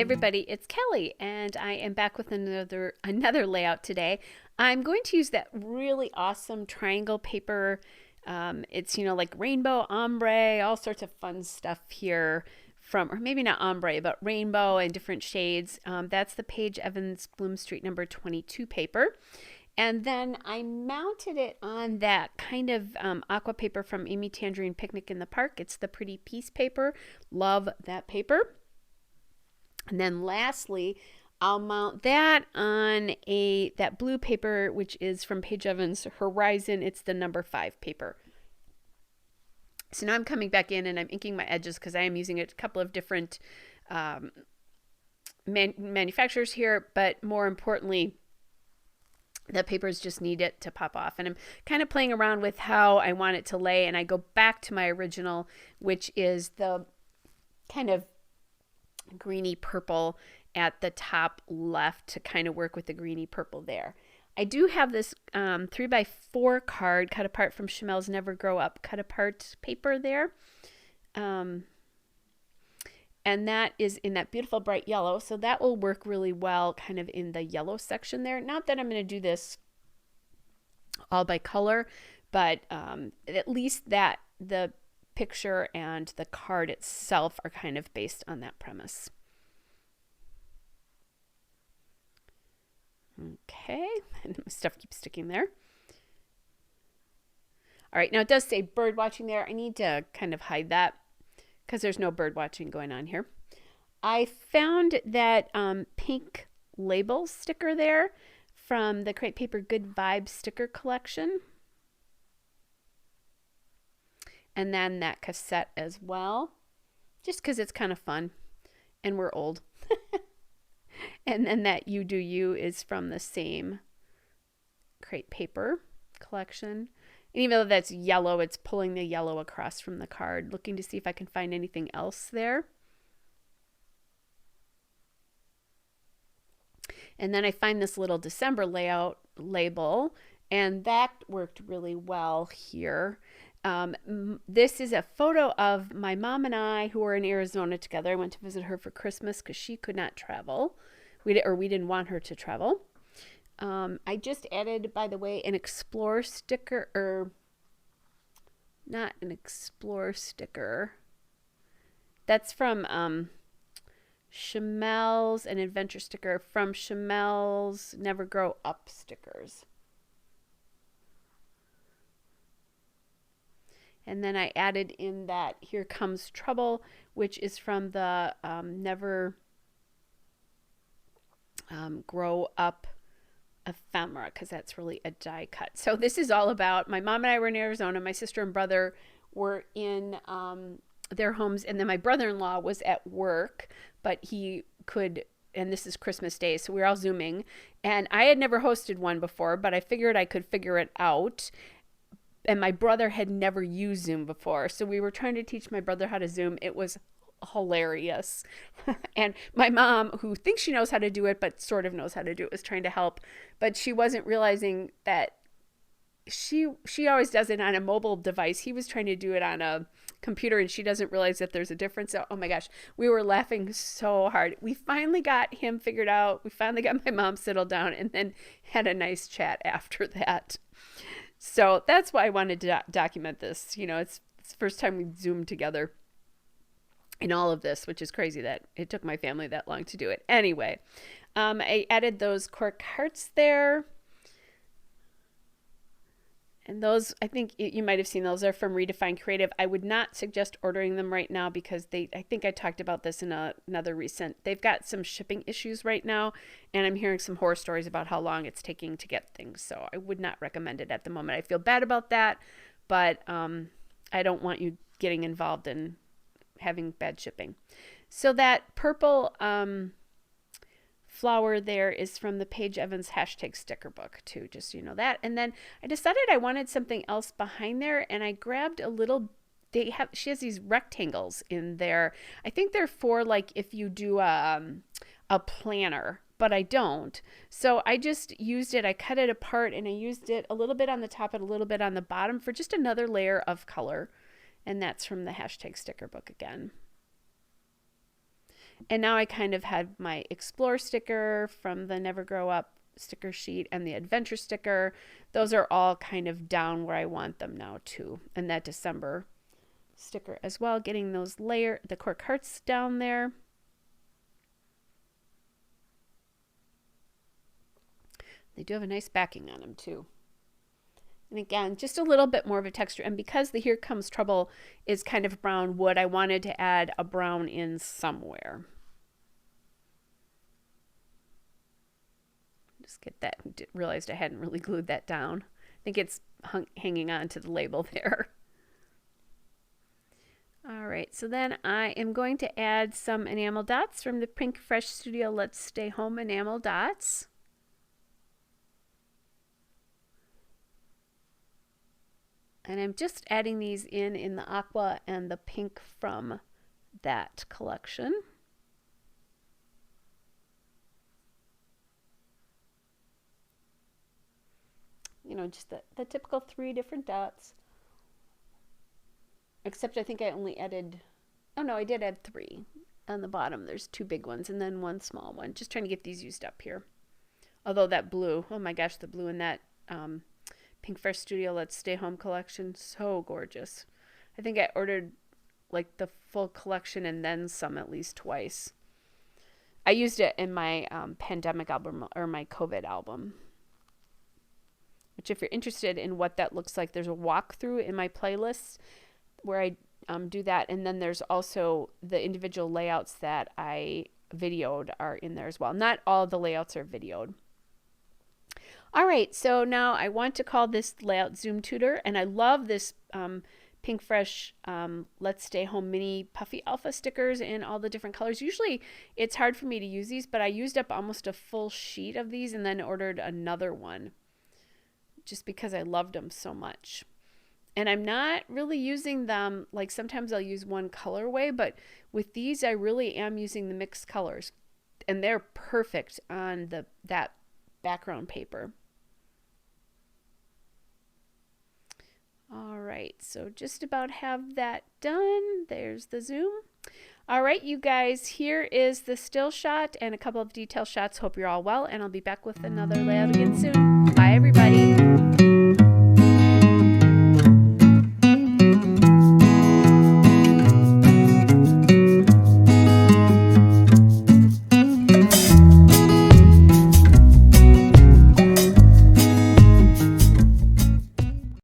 everybody, it's Kelly and I am back with another layout today. I'm going to use that really awesome triangle paper. It's like rainbow, ombre, all sorts of fun stuff here or maybe not ombre, but rainbow and different shades. That's the Paige Evans Bloom Street number 22 paper. And then I mounted it on that kind of aqua paper from Amy Tangerine Picnic in the Park. It's the Pretty Piece paper. Love that paper. And then lastly, I'll mount that on that blue paper, which is from Paige Evans Horizon. It's the number 5 paper. So now I'm coming back in and I'm inking my edges because I am using a couple of different manufacturers here, but more importantly, the papers just need it to pop off. And I'm kind of playing around with how I want it to lay, and I go back to my original, which is the kind of greeny purple at the top left to kind of work with the greeny purple there. I do have this 3x4 card cut apart from Chamel's Never Grow Up cut apart paper there. And that is in that beautiful bright yellow. So that will work really well kind of in the yellow section there. Not that I'm going to do this all by color, but at least that the picture and the card itself are kind of based on that premise. Okay, and my stuff keeps sticking there. All right, now it does say bird watching there. I need to kind of hide that because there's no bird watching going on here. I found that pink label sticker there from the Crepe Paper Good Vibes sticker collection. And then that cassette as well, just because it's kind of fun and we're old. And then that You Do You is from the same Crepe Paper collection. And even though that's yellow, it's pulling the yellow across from the card, looking to see if I can find anything else there. And then I find this little December layout label, and that worked really well here. This is a photo of my mom and I who were in Arizona together. I went to visit her for Christmas because she could not travel. We didn't want her to travel. I just added, by the way, an Explore sticker, or not an Explore sticker. That's from Chamel's, an adventure sticker from Chamel's Never Grow Up stickers. And then I added in that Here Comes Trouble, which is from the Never Grow Up ephemera, because that's really a die cut. So this is all about, my mom and I were in Arizona. My sister and brother were in their homes, and then my brother-in-law was at work, but he could, and this is Christmas Day, so we were all Zooming. And I had never hosted one before, but I figured I could figure it out. And my brother had never used Zoom before. So we were trying to teach my brother how to Zoom. It was hilarious. And my mom, who thinks she knows how to do it, but sort of knows how to do it, was trying to help. But she wasn't realizing that she always does it on a mobile device. He was trying to do it on a computer, and she doesn't realize that there's a difference. So, oh my gosh, we were laughing so hard. We finally got him figured out. We finally got my mom settled down, and then had a nice chat after that. So that's why I wanted to document this. It's the first time we Zoomed together in all of this, which is crazy that it took my family that long to do it. Anyway, I added those cork hearts there. And those, I think you might have seen, those are from Redefine Creative. I would not suggest ordering them right now because I think I talked about this in another recent. They've got some shipping issues right now, and I'm hearing some horror stories about how long it's taking to get things. So I would not recommend it at the moment. I feel bad about that, but I don't want you getting involved in having bad shipping. So that purple flower there is from the Paige Evans hashtag sticker book too, just so you know that. And then I decided I wanted something else behind there, and I grabbed a little, she has these rectangles in there. I think they're for like if you do a planner, but I don't. So I just used it, I cut it apart, and I used it a little bit on the top and a little bit on the bottom for just another layer of color. And that's from the hashtag sticker book again. And now I kind of had my Explore sticker from the Never Grow Up sticker sheet and the Adventure sticker. Those are all kind of down where I want them now too. And that December sticker as well, getting those the cork hearts down there. They do have a nice backing on them too. And again, just a little bit more of a texture. And because the Here Comes Trouble is kind of brown wood, I wanted to add a brown in somewhere. Just get that. Realized I hadn't really glued that down. I think it's hanging on to the label there. All right, so then I am going to add some enamel dots from the Pink Fresh Studio Let's Stay Home Enamel Dots. And I'm just adding these in the aqua and the pink from that collection. You know, just the typical 3 different dots. Except I think I only added, oh no, I did add 3. On the bottom, there's 2 big ones and then 1 small one. Just trying to get these used up here. Although that blue, oh my gosh, the blue in that Pink Fresh Studio Let's Stay Home collection, so gorgeous. I think I ordered like the full collection and then some at least twice. I used it in my pandemic album or my COVID album. Which if you're interested in what that looks like, there's a walkthrough in my playlist where I do that. And then there's also the individual layouts that I videoed are in there as well. Not all the layouts are videoed. All right, so now I want to call this layout Zoom Tutor, and I love this Pink Fresh Let's Stay Home Mini Puffy Alpha stickers in all the different colors. Usually it's hard for me to use these, but I used up almost a full sheet of these and then ordered another one just because I loved them so much. And I'm not really using them, like sometimes I'll use one colorway, but with these I really am using the mixed colors, and they're perfect on that background paper. All right, so just about have that done. There's the zoom. All right, you guys, here is the still shot and a couple of detail shots. Hope you're all well, and I'll be back with another layout again soon. Bye.